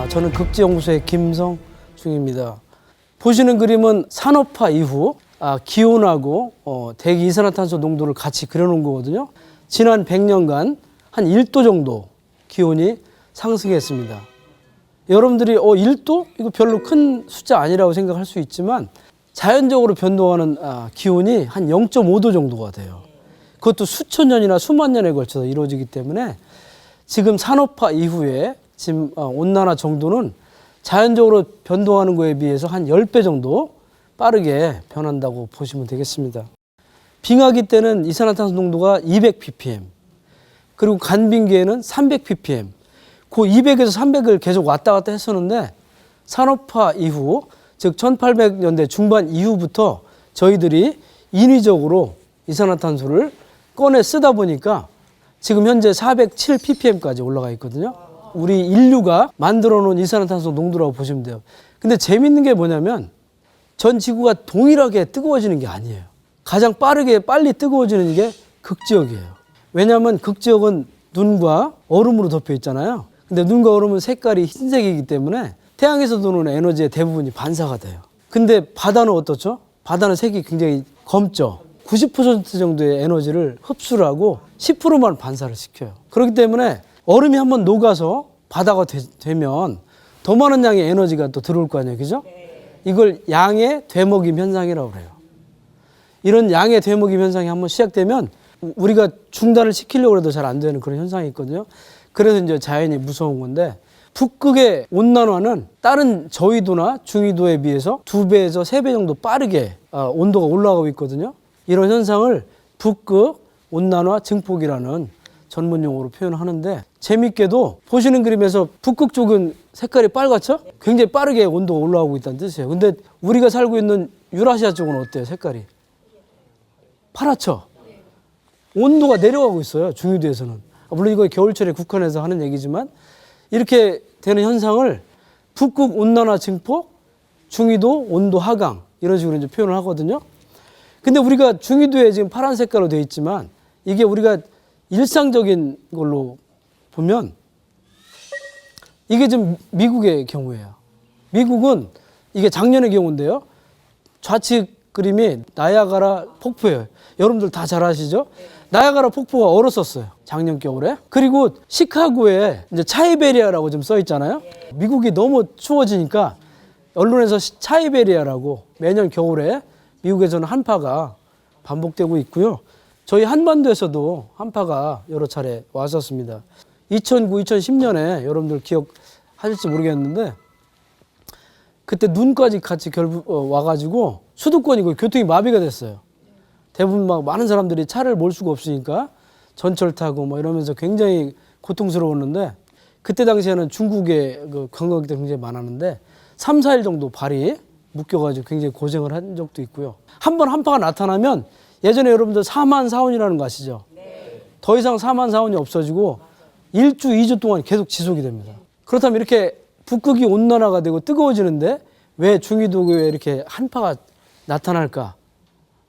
저는 극지연구소의 김성중입니다. 보시는 그림은 산업화 이후 기온하고 대기 이산화탄소 농도를 같이 그려놓은 거거든요. 지난 100년간 한 1도 정도 기온이 상승했습니다. 여러분들이 1도? 이거 별로 큰 숫자 아니라고 생각할 수 있지만 자연적으로 변동하는 기온이 한 0.5도 정도가 돼요. 그것도 수천 년이나 수만 년에 걸쳐서 이루어지기 때문에 지금 산업화 이후에 지금 온난화 정도는 자연적으로 변동하는 거에 비해서 한 10배 정도 빠르게 변한다고 보시면 되겠습니다. 빙하기 때는 이산화탄소 농도가 200ppm, 그리고 간빙기에는 300ppm, 그 200에서 300을 계속 왔다 갔다 했었는데 산업화 이후, 즉 1800년대 중반 이후부터 저희들이 인위적으로 이산화탄소를 꺼내 쓰다 보니까 지금 현재 407ppm까지 올라가 있거든요. 우리 인류가 만들어 놓은 이산화탄소 농도라고 보시면 돼요. 근데 재밌는 게 뭐냐면 전 지구가 동일하게 뜨거워지는 게 아니에요. 가장 빨리 뜨거워지는 게 극지역이에요. 왜냐하면 극지역은 눈과 얼음으로 덮여 있잖아요. 근데 눈과 얼음은 색깔이 흰색이기 때문에 태양에서 도는 에너지의 대부분이 반사가 돼요. 근데 바다는 어떻죠? 바다는 색이 굉장히 검죠. 90% 정도의 에너지를 흡수를 하고 10%만 반사를 시켜요. 그렇기 때문에 얼음이 한번 녹아서 바다가 되면 더 많은 양의 에너지가 또 들어올 거 아니에요. 그죠? 이걸 양의 되먹임 현상이라고 그래요. 이런 양의 되먹임 현상이 한번 시작되면 우리가 중단을 시키려고 해도 잘 안 되는 그런 현상이 있거든요. 그래서 이제 자연이 무서운 건데 북극의 온난화는 다른 저위도나 중위도에 비해서 2배에서 3배 정도 빠르게 온도가 올라가고 있거든요. 이런 현상을 북극 온난화 증폭이라는 전문 용어로 표현하는데 재밌게도 보시는 그림에서 북극 쪽은 색깔이 빨갛죠? 굉장히 빠르게 온도가 올라가고 있다는 뜻이에요. 근데 우리가 살고 있는 유라시아 쪽은 어때요? 색깔이 파랗죠? 온도가 내려가고 있어요. 중위도에서는. 물론 이거 겨울철에 국한해서 하는 얘기지만 이렇게 되는 현상을 북극 온난화 증폭, 중위도 온도 하강 이런 식으로 이제 표현을 하거든요. 근데 우리가 중위도에 지금 파란 색깔로 되어 있지만 이게 우리가 일상적인 걸로 보면 이게 지금 미국의 경우예요. 미국은 이게 작년의 경우인데요. 좌측 그림이 나야가라 폭포예요. 여러분들 다 잘 아시죠? 나야가라 폭포가 얼었었어요. 작년 겨울에. 그리고 시카고에 이제 차이베리아라고 좀 써 있잖아요. 미국이 너무 추워지니까 언론에서 차이베리아라고 매년 겨울에 미국에서는 한파가 반복되고 있고요. 저희 한반도에서도 한파가 여러 차례 왔었습니다. 2009, 2010년에 여러분들 기억하실지 모르겠는데 그때 눈까지 같이 와가지고 수도권이 교통이 마비가 됐어요. 대부분 많은 사람들이 차를 몰 수가 없으니까 전철 타고 이러면서 굉장히 고통스러웠는데 그때 당시에는 중국의 관광객들이 굉장히 많았는데 3, 4일 정도 발이 묶여가지고 굉장히 고생을 한 적도 있고요. 한번 한파가 나타나면 예전에 여러분들 사만 사온이라는 거 아시죠? 네. 더 이상 사만 사온이 없어지고 1주, 2주 동안 계속 지속이 됩니다. 그렇다면 이렇게 북극이 온난화가 되고 뜨거워지는데 왜 중위도에 이렇게 한파가 나타날까?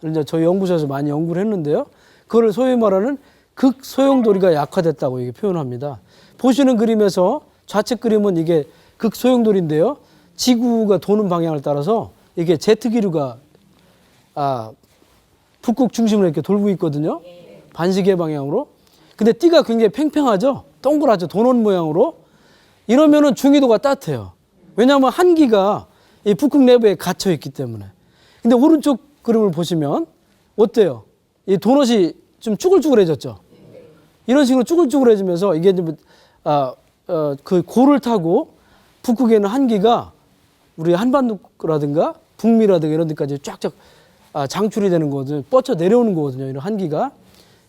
이제 저희 연구소에서 많이 연구를 했는데요. 그걸 소위 말하는 극소용돌이가 약화됐다고 이게 표현합니다. 보시는 그림에서 좌측 그림은 이게 극소용돌인데요. 지구가 도는 방향을 따라서 이게 제트기류가 북극 중심으로 이렇게 돌고 있거든요. 반시계 방향으로. 근데 띠가 굉장히 팽팽하죠. 동그랗죠. 도는 모양으로. 이러면은 중위도가 따뜻해요. 왜냐하면 한기가 이 북극 내부에 갇혀 있기 때문에. 근데 오른쪽 그림을 보시면 어때요? 이 도넛이 좀 쭈글쭈글해졌죠. 이런 식으로 쭈글쭈글해지면서 이게 그 고를 타고 북극에 있는 한기가 우리 한반도라든가 북미라든가 이런 데까지 쫙쫙 장출이 되는 거거든요. 뻗쳐 내려오는 거거든요. 이런 한기가.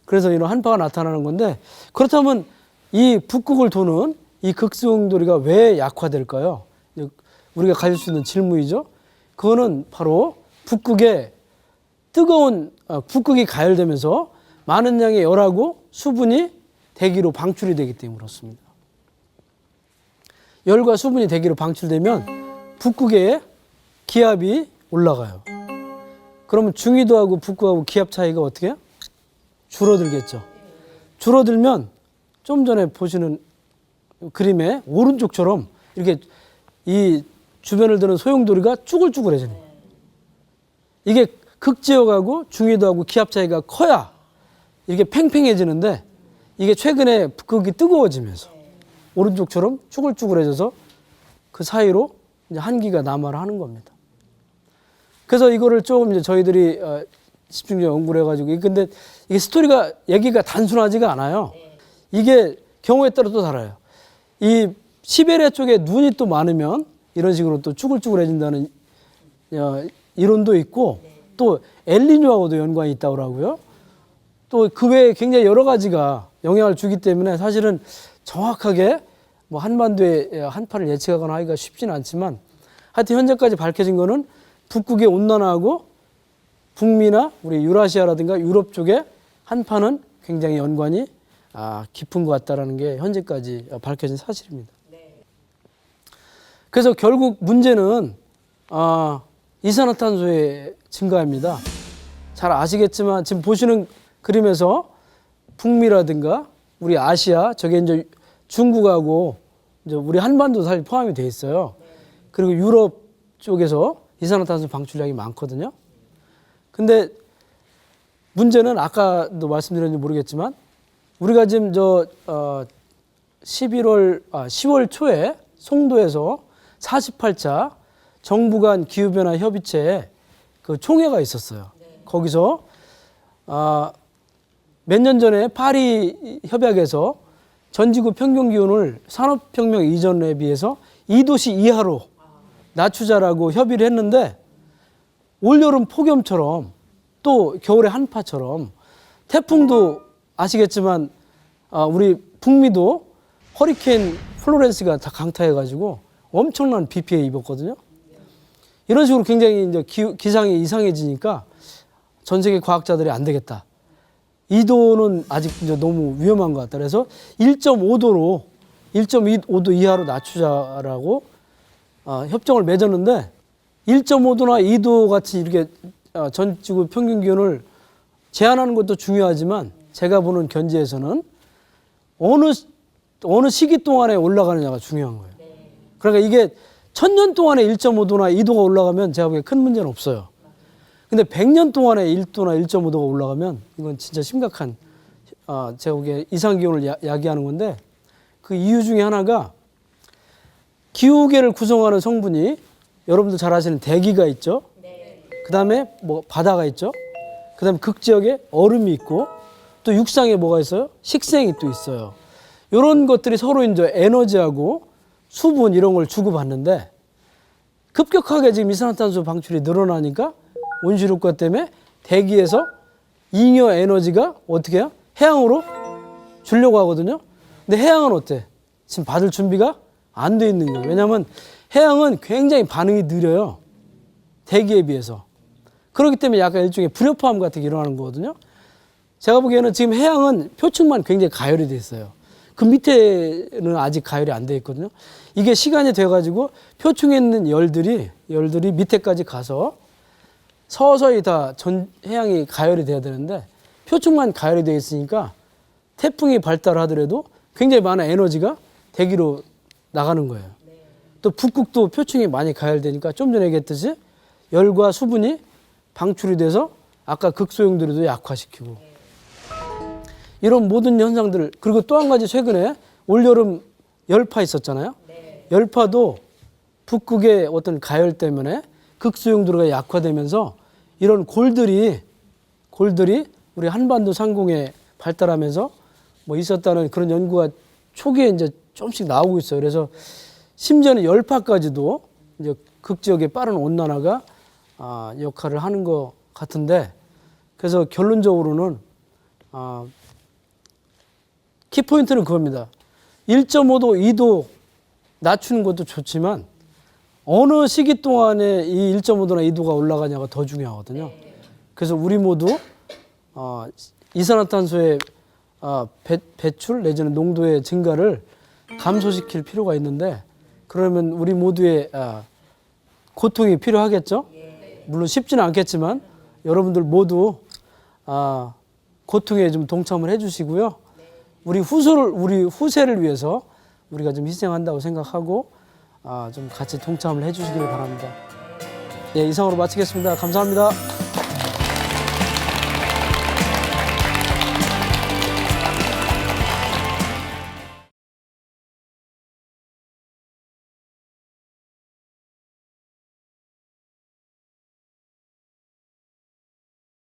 그래서 이런 한파가 나타나는 건데 그렇다면 이 북극을 도는 이 극소용돌이가 왜 약화될까요? 우리가 가질 수 있는 질문이죠. 그거는 바로 북극에 북극이 가열되면서 많은 양의 열하고 수분이 대기로 방출이 되기 때문에 그렇습니다. 열과 수분이 대기로 방출되면 북극의 기압이 올라가요. 그러면 중위도하고 북극하고 기압 차이가 어떻게 해요? 줄어들겠죠. 줄어들면 좀 전에 보시는 그림의 오른쪽처럼 이렇게 이 주변을 드는 소용돌이가 쭈글쭈글해지는 거예요. 이게 극지역하고 중위도하고 기압 차이가 커야 이렇게 팽팽해지는데 이게 최근에 북극이 뜨거워지면서 오른쪽처럼 쭈글쭈글해져서 그 사이로 이제 한기가 남하를 하는 겁니다. 그래서 이거를 조금 이제 저희들이 집중적으로 연구를 해가지고 근데 이게 스토리가 얘기가 단순하지가 않아요. 이게 경우에 따라 또 달라요. 이 시베리아 쪽에 눈이 또 많으면 이런 식으로 또 쭈글쭈글해진다는 이론도 있고 또 엘니뇨하고도 연관이 있다고 하고요. 또 그 외에 굉장히 여러 가지가 영향을 주기 때문에 사실은 정확하게 뭐 한반도의 한파를 예측하거나 하기가 쉽지는 않지만 하여튼 현재까지 밝혀진 거는 북극의 온난화하고 북미나 우리 유라시아라든가 유럽 쪽의 한파는 굉장히 연관이 깊은 것 같다라는 게 현재까지 밝혀진 사실입니다. 그래서 결국 문제는 이산화탄소의 증가입니다. 잘 아시겠지만 지금 보시는 그림에서 북미라든가 우리 아시아, 저게 이제 중국하고 이제 우리 한반도 사실 포함이 돼 있어요. 그리고 유럽 쪽에서 이산화탄소 방출량이 많거든요. 근데 문제는 아까도 말씀드렸는지 모르겠지만 우리가 지금 10월 초에 송도에서 48차 정부 간 기후변화 협의체 그 총회가 있었어요. 거기서 몇 년 전에 파리 협약에서 전지구 평균 기온을 산업혁명 이전에 비해서 2도씨 이하로 낮추자라고 협의를 했는데 올여름 폭염처럼 또 겨울에 한파처럼 태풍도 아시겠지만 우리 북미도 허리케인 플로렌스가 다 강타해가지고 엄청난 비 피해 입었거든요. 이런 식으로 굉장히 이제 기상이 이상해지니까 전 세계 과학자들이 안 되겠다. 2도는 아직 이제 너무 위험한 것 같다. 그래서 1.5도로 1.5도 이하로 낮추자라고 협정을 맺었는데 1.5도나 2도 같이 이렇게 전 지구 평균 기온을 제한하는 것도 중요하지만 제가 보는 견지에서는 어느 시기 동안에 올라가느냐가 중요한 거예요. 그러니까 이게 1000년 동안에 1.5도나 2도가 올라가면 제가 보기에 큰 문제는 없어요. 근데 100년 동안에 1도나 1.5도가 올라가면 이건 진짜 심각한 제가 보기에 이상기온을 야기하는 건데 그 이유 중에 하나가 기후계를 구성하는 성분이 여러분들 잘 아시는 대기가 있죠. 그 다음에 뭐 바다가 있죠. 그 다음에 극지역에 얼음이 있고 또 육상에 뭐가 있어요? 식생이 또 있어요. 이런 것들이 서로 이제 에너지하고 수분 이런 걸 주고받는데 급격하게 지금 이산화탄소 방출이 늘어나니까 온실효과 때문에 대기에서 잉여 에너지가 어떻게 해요? 해양으로 주려고 하거든요. 근데 해양은 어때? 지금 받을 준비가 안 돼 있는 거예요. 왜냐하면 해양은 굉장히 반응이 느려요. 대기에 비해서. 그렇기 때문에 약간 일종의 불협화음 같은 게 일어나는 거거든요. 제가 보기에는 지금 해양은 표층만 굉장히 가열이 돼 있어요. 그 밑에는 아직 가열이 안 돼 있거든요. 이게 시간이 돼가지고 표층에 있는 열들이 밑에까지 가서 서서히 다 전 해양이 가열이 돼야 되는데 표층만 가열이 돼 있으니까 태풍이 발달하더라도 굉장히 많은 에너지가 대기로 나가는 거예요. 또 북극도 표층이 많이 가열되니까 좀 전에 얘기했듯이 열과 수분이 방출이 돼서 아까 극소용들도 약화시키고 이런 모든 현상들. 그리고 또 한 가지 최근에 올여름 열파 있었잖아요. 열파도 북극의 어떤 가열 때문에 극소용도로가 약화되면서 이런 골들이 우리 한반도 상공에 발달하면서 뭐 있었다는 그런 연구가 초기에 이제 조금씩 나오고 있어요. 그래서 심지어는 열파까지도 이제 극지역의 빠른 온난화가 역할을 하는 것 같은데 그래서 결론적으로는 키포인트는 그겁니다. 1.5도, 2도 낮추는 것도 좋지만 어느 시기 동안에 이 1.5도나 2도가 올라가냐가 더 중요하거든요. 그래서 우리 모두 이산화탄소의 배출 내지는 농도의 증가를 감소시킬 필요가 있는데 그러면 우리 모두의 고통이 필요하겠죠. 물론 쉽지는 않겠지만 여러분들 모두 고통에 좀 동참을 해주시고요. 우리 후세를 위해서 우리가 좀 희생한다고 생각하고 좀 같이 동참을 해주시길 바랍니다. 예, 이상으로 마치겠습니다. 감사합니다.